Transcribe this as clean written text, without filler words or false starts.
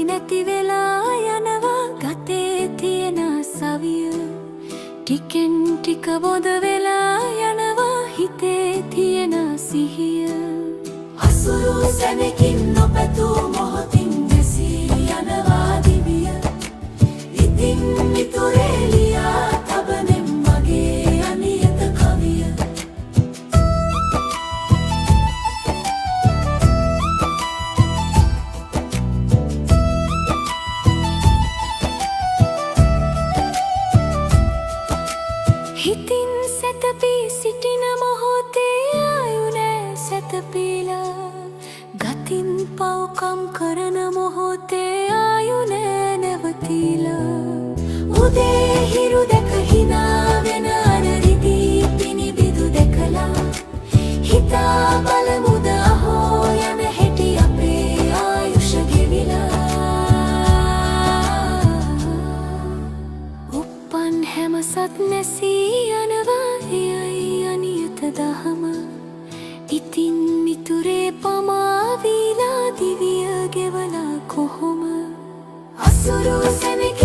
නැති වෙලා යනවා ගතේ තියෙන සවිය ටිකෙන් ටික බොඳ වෙලා යනවා හිතේ තියෙන සිහිය අසුරු සැනකින් නොපැතූ මොහොතින් දැසී යනවා දිවිය ඉතින් මිතුරේ ලියා තබනෙම් මගේ අනියත කවිය හිතින් සැතපී සිටින මොහොතේ ආයුනෑ සැතපීලා ගතින් පව්කම් කරන මොහොතේ ආයුනෑ නැවතිලා උදේ හිරු දැක හිනා වෙන අර රිදී පිනිබිදු දැකලා හිතා බලමුද අහෝ යන හැටි අපේ ආයුෂ ගෙවිලා උපන් හැම සත් නැසී යනවා එයයි අනියත දහම ඉතින් මිතුරේ පමාවිලා දිවිය ගෙවලා කොහොම අසුරු සැනක